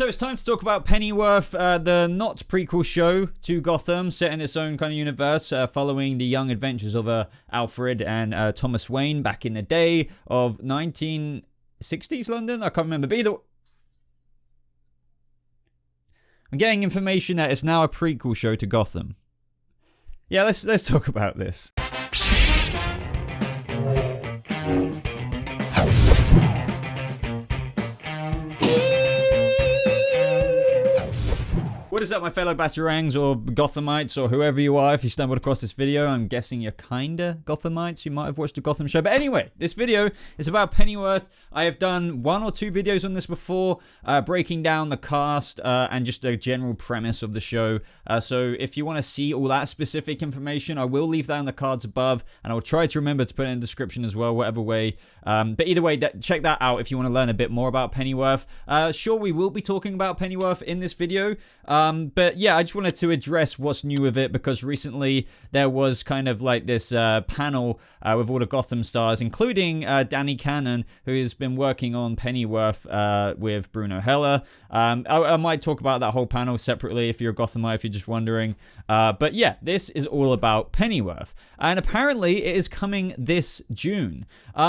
So it's time to talk about Pennyworth, the not prequel show to Gotham, set in its own kind of universe, following the young adventures of Alfred and Thomas Wayne back in the day of 1960s London. I can't remember. I'm getting information that it's now a prequel show to Gotham. Yeah, let's talk about this. What is up, my fellow Batarangs or Gothamites or whoever you are? If you stumbled across this video, I'm guessing you're kinda Gothamites. You might have watched a Gotham show. But anyway, this video is about Pennyworth. I have done 1 or 2 videos on this before, breaking down the cast and just a general premise of the show. So if you want to see all that specific information, I will leave that in the cards above, and I will try to remember to put it in the description as well, whatever way. But either way, check that out if you want to learn a bit more about Pennyworth. Sure, we will be talking about Pennyworth in this video. But yeah, I just wanted to address what's new with it, because recently there was kind of like this panel with all the Gotham stars, including Danny Cannon, who has been working on Pennyworth with Bruno Heller. I might talk about that whole panel separately if you're a Gothamite, if you're just wondering. But yeah, this is all about Pennyworth. And apparently it is coming this June,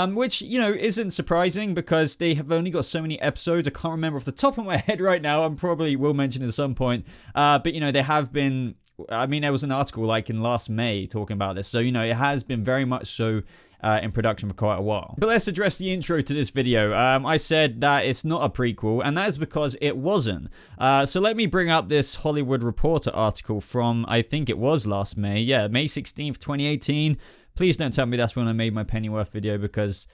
which, you know, isn't surprising because they have only got so many episodes. I can't remember off the top of my head right now. I probably will mention it at some point. But, you know, they have been, I mean, there was an article like in last May talking about this. So, you know, it has been very much so in production for quite a while. But let's address the intro to this video. I said that it's not a prequel, and that is because it wasn't. So let me bring up this Hollywood Reporter article from, I think it was last May. Yeah, May 16th, 2018. Please don't tell me that's when I made my Pennyworth video, because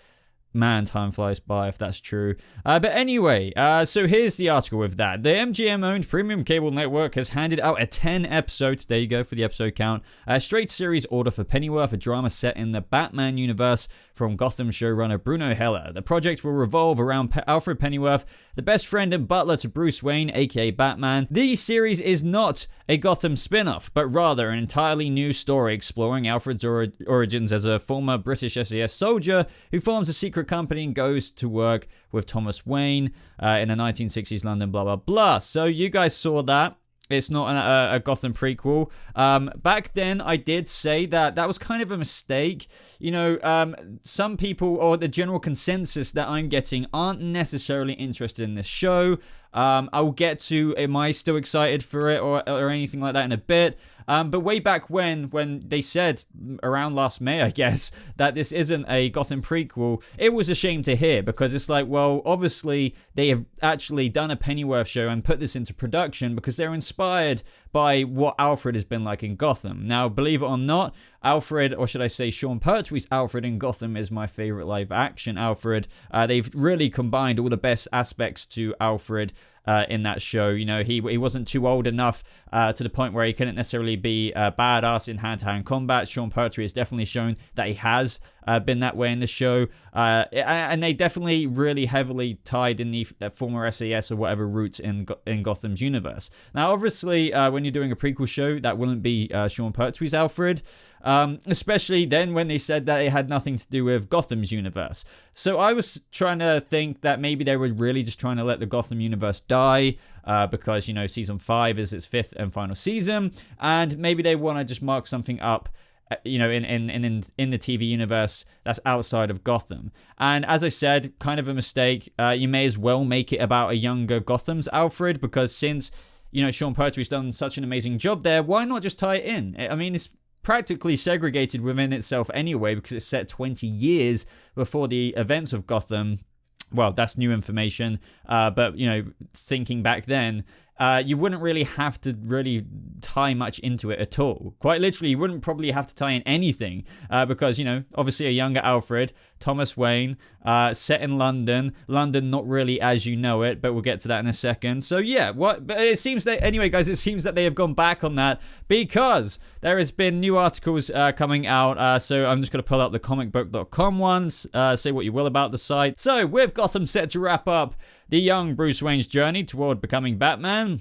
man, time flies by if that's true. But anyway, so here's the article with that. The MGM-owned premium cable network has handed out a 10-episode, there you go for the episode count, straight series order for Pennyworth, a drama set in the Batman universe from Gotham showrunner Bruno Heller. The project will revolve around Alfred Pennyworth, the best friend and butler to Bruce Wayne, aka Batman. The series is not a Gotham spin-off, but rather an entirely new story exploring Alfred's origins as a former British SAS soldier who forms a secret company and goes to work with Thomas Wayne in the 1960s London, blah, blah, blah. So you guys saw that. It's not a Gotham prequel. Back then, I did say that that was kind of a mistake. You know, some people, or the general consensus that I'm getting, aren't necessarily interested in this show. I will get to, am I still excited for it or anything like that in a bit. But way back when they said, around last May, I guess, that this isn't a Gotham prequel, it was a shame to hear, because it's like, well, obviously they have actually done a Pennyworth show and put this into production because they're inspired by what Alfred has been like in Gotham. Now, believe it or not, Alfred, or should I say Sean Pertwee's Alfred in Gotham, is my favorite live action Alfred. They've really combined all the best aspects to Alfred in that show. You know, he wasn't too old enough to the point where he couldn't necessarily be a badass in hand-to-hand combat. Sean Pertwee has definitely shown that he has been that way in the show, and they definitely really heavily tied in the former SAS or whatever roots in Gotham's universe. Now, obviously, when you're doing a prequel show, that wouldn't be Sean Pertwee's Alfred, especially then when they said that it had nothing to do with Gotham's universe. So I was trying to think that maybe they were really just trying to let the Gotham universe die, because, you know, season 5 is its 5th and final season, and maybe they want to just mark something up, you know, in the TV universe that's outside of Gotham. And as I said, kind of a mistake. You may as well make it about a younger Gotham's Alfred, because since, you know, Sean Pertwee's done such an amazing job there, why not just tie it in? I mean, it's practically segregated within itself anyway, because it's set 20 years before the events of Gotham. Well, that's new information, but, you know, thinking back then, you wouldn't really have to really tie much into it at all. Quite literally, you wouldn't probably have to tie in anything, because, you know, obviously a younger Alfred, Thomas Wayne, set in London not really as you know it, but we'll get to that in a second. So yeah, but it seems that, anyway guys, it seems that they have gone back on that, because there has been new articles coming out. So I'm just going to pull up the comicbook.com ones, say what you will about the site. So with Gotham set to wrap up the young Bruce Wayne's journey toward becoming Batman,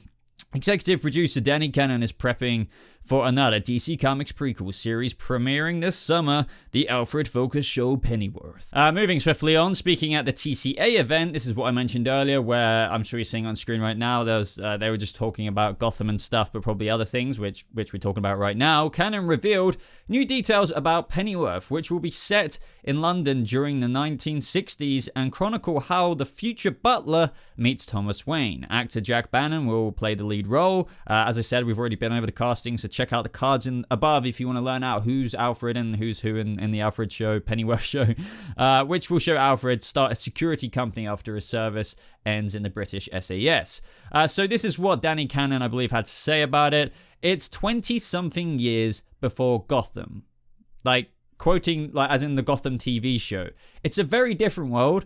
executive producer Danny Cannon is prepping for another DC Comics prequel series premiering this summer, the Alfred-focused show Pennyworth. Moving swiftly on, speaking at the TCA event, this is what I mentioned earlier, where I'm sure you're seeing on screen right now, they were just talking about Gotham and stuff, but probably other things, which we're talking about right now. Canon revealed new details about Pennyworth, which will be set in London during the 1960s and chronicle how the future butler meets Thomas Wayne. Actor Jack Bannon will play the lead role. As I said, we've already been over the casting, so check out the cards above if you want to learn out who's Alfred and who's who in the Alfred show, Pennyworth show, which will show Alfred start a security company after his service ends in the British SAS. So this is what Danny Cannon, I believe, had to say about it. It's 20-something years before Gotham. Like, quoting, like, as in the Gotham TV show. It's a very different world.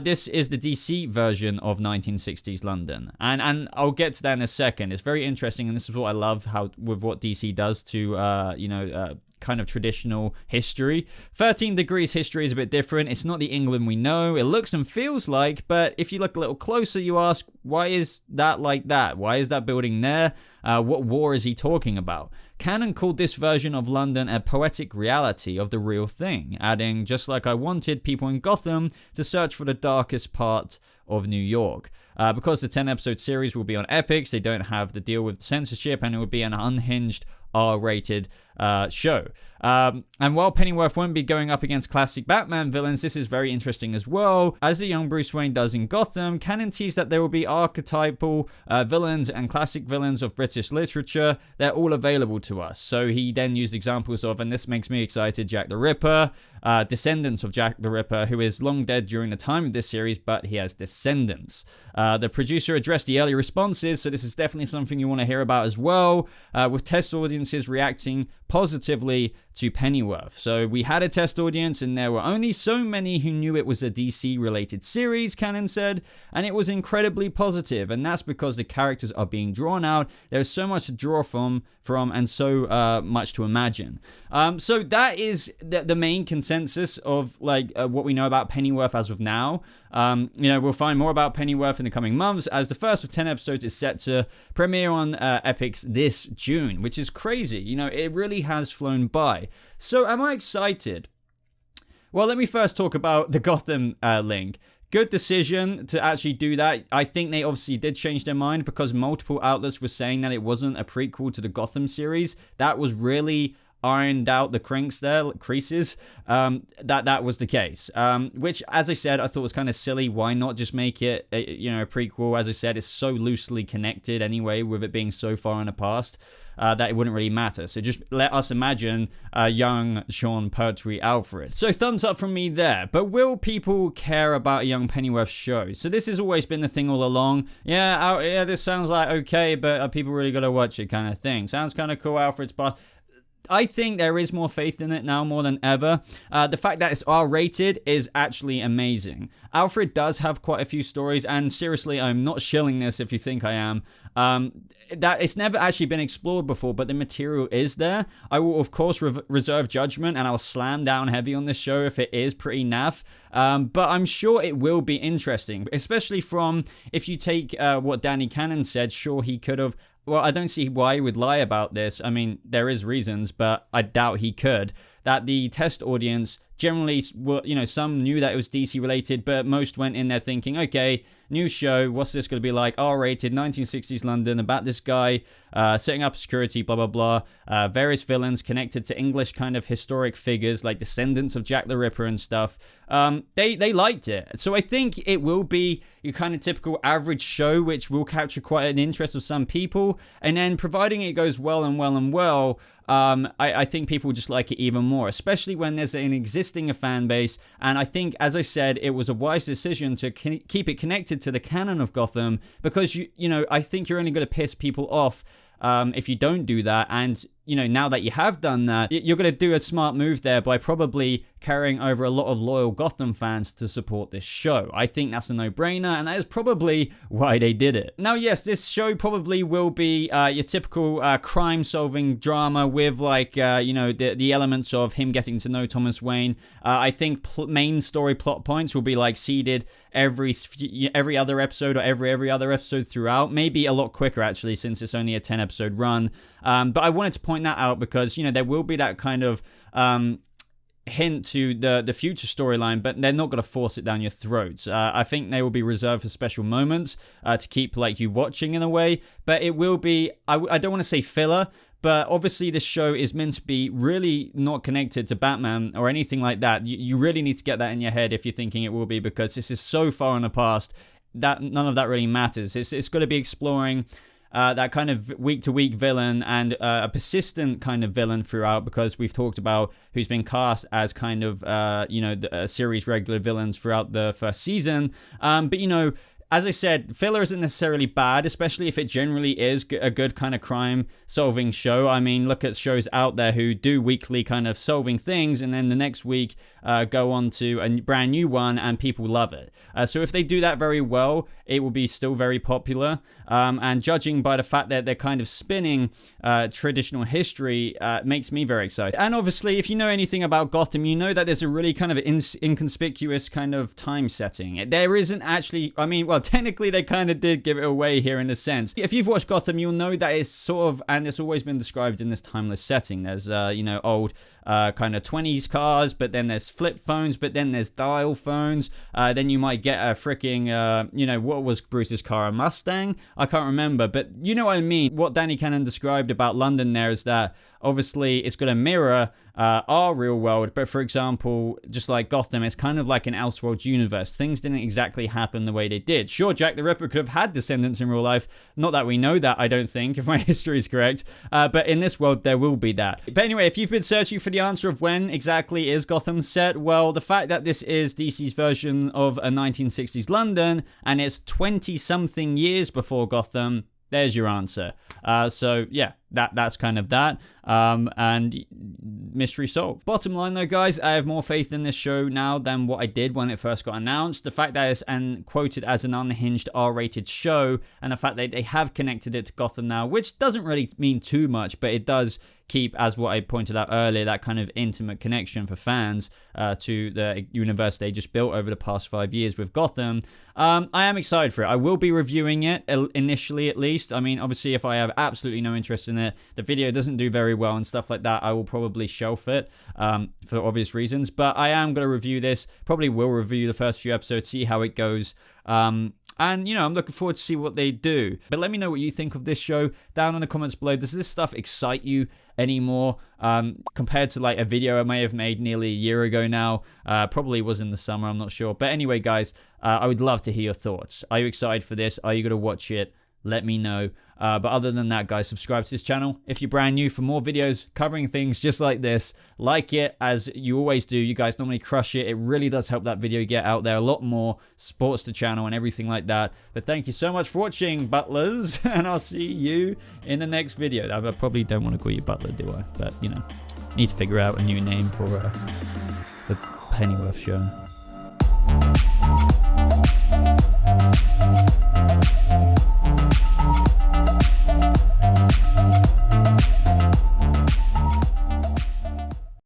This is the DC version of 1960s London. And I'll get to that in a second. It's very interesting, and this is what I love with what DC does to, kind of traditional history. 13 Degrees history is a bit different. It's not the England we know. It looks and feels like, but if you look a little closer, you ask, why is that like that? Why is that building there? What war is he talking about? Cannon called this version of London a poetic reality of the real thing, adding, just like I wanted people in Gotham to search for the darkest part of New York. Because the 10-episode series will be on Epix, they don't have the deal with censorship, and it would be an unhinged R-rated show. And while Pennyworth won't be going up against classic Batman villains, this is very interesting as well. As the young Bruce Wayne does in Gotham, Cannon teased that there will be archetypal villains and classic villains of British literature. They're all available to us. So he then used examples of, and this makes me excited, Jack the Ripper, descendants of Jack the Ripper, who is long dead during the time of this series, but he has descendants. The producer addressed the early responses, so this is definitely something you want to hear about as well, with test audiences reacting positively to Pennyworth. So we had a test audience, and there were only so many who knew it was a DC-related series, Cannon said, and it was incredibly positive, and that's because the characters are being drawn out. There's so much to draw from and so much to imagine. So that is the main consensus of what we know about Pennyworth as of now. We'll find more about Pennyworth in the coming months, as the first of 10 episodes is set to premiere on Epix this June, which is crazy. It really has flown by. So am I excited? Well, let me first talk about the Gotham link. Good decision to actually do that. I think they obviously did change their mind because multiple outlets were saying that it wasn't a prequel to the Gotham series. That was really ironed out the creases, that was the case. Which, as I said, I thought was kind of silly. Why not just make it a prequel? As I said, it's so loosely connected anyway, with it being so far in the past, that it wouldn't really matter. So just let us imagine a young Sean Pertwee Alfred. So thumbs up from me there. But will people care about a young Pennyworth show? So this has always been the thing all along. Yeah, this sounds like okay, but are people really gonna watch it, kind of thing? Sounds kind of cool, Alfred's past. I think there is more faith in it now more than ever. The fact that it's R-rated is actually amazing. Alfred does have quite a few stories, and seriously, I'm not shilling this if you think I am. That it's never actually been explored before, but the material is there. I will, of course, reserve judgment, and I'll slam down heavy on this show if it is pretty naff. But I'm sure it will be interesting, especially from, if you take what Danny Cannon said, sure, he could have. Well, I don't see why he would lie about this. I mean, there is reasons, but I doubt he could. That the test audience generally, some knew that it was DC related, but most went in there thinking, okay, new show, what's this going to be like? R-rated, 1960s London, about this guy setting up security, blah, blah, blah. Various villains connected to English kind of historic figures, like descendants of Jack the Ripper and stuff. They liked it. So I think it will be your kind of typical average show, which will capture quite an interest of some people. And then providing it goes well, I think people just like it even more, especially when there's an existing fan base. And I think, as I said, it was a wise decision to keep it connected to the canon of Gotham, because I think you're only going to piss people off if you don't do that. And now that you have done that, you're going to do a smart move there by probably carrying over a lot of loyal Gotham fans to support this show. I think that's a no-brainer, and that is probably why they did it. Now, yes, this show probably will be your typical crime-solving drama with the elements of him getting to know Thomas Wayne. I think main story plot points will be seeded every other episode or every other episode throughout. Maybe a lot quicker actually, since it's only a 10-episode run. But I wanted to point point that out because, you know, there will be that kind of hint to the future storyline, but they're not going to force it down your throats. I think they will be reserved for special moments to keep like you watching in a way, but it will be, I don't want to say filler, but obviously this show is meant to be really not connected to Batman or anything like that. You really need to get that in your head if you're thinking it will be, because this is so far in the past that none of that really matters. It's got to be exploring that kind of week-to-week villain and a persistent kind of villain throughout, because we've talked about who's been cast as kind of, you know, the series regular villains throughout the first season. But, you know, as I said, filler isn't necessarily bad, especially if it generally is a good kind of crime-solving show. I mean, look at shows out there who do weekly kind of solving things, and then the next week go on to a brand new one, and people love it. So if they do that very well, it will be still very popular. And judging by the fact that they're kind of spinning traditional history, makes me very excited. And obviously, if you know anything about Gotham, you know that there's a really kind of inconspicuous kind of time setting. There isn't actually, I mean, well, technically they kind of did give it away here in a sense. If you've watched Gotham, you'll know that it's sort of, and it's always been described in this timeless setting. There's, you know, old kind of 20s cars, but then there's flip phones, but then there's dial phones. Then you might get a freaking, you know, what was Bruce's car, a Mustang? I can't remember, but you know what I mean. What Danny Cannon described about London there is that obviously it's going to mirror our real world, but for example, just like Gotham, it's kind of like an Elseworlds universe. Things didn't exactly happen the way they did. Sure, Jack the Ripper could have had descendants in real life. Not that we know that, I don't think, if my history is correct. But in this world, there will be that. But anyway, if you've been searching for the answer of when exactly is Gotham set, well, the fact that this is DC's version of a 1960s London, and it's 20-something years before Gotham, there's your answer. So yeah, that's kind of that. And mystery solved. Bottom line though, guys, I have more faith in this show now than what I did when it first got announced. The fact that it's quoted as an unhinged R-rated show, and the fact that they have connected it to Gotham now, which doesn't really mean too much, but it does keep, as what I pointed out earlier, that kind of intimate connection for fans to the universe they just built over the past 5 years with Gotham. I am excited for it. I will be reviewing it, initially at least. I mean, obviously, if I have absolutely no interest in it, the video doesn't do very well and stuff like that, I will probably shelf it for obvious reasons. But I am going to review this. Probably will review the first few episodes, see how it goes. And, you know, I'm looking forward to see what they do. But let me know what you think of this show down in the comments below. Does this stuff excite you anymore? Compared to, like, a video I may have made nearly a year ago now. Probably was in the summer, I'm not sure. But anyway, guys, I would love to hear your thoughts. Are you excited for this? Are you going to watch it? Let me know. But other than that, guys, subscribe to this channel if you're brand new for more videos covering things just like this. Like it, as you always do. You guys normally crush it. It really does help that video get out there a lot more. Supports the channel and everything like that. But thank you so much for watching, butlers. And I'll see you in the next video. I probably don't want to call you Butler, do I? But, you know, need to figure out a new name for the Pennyworth show.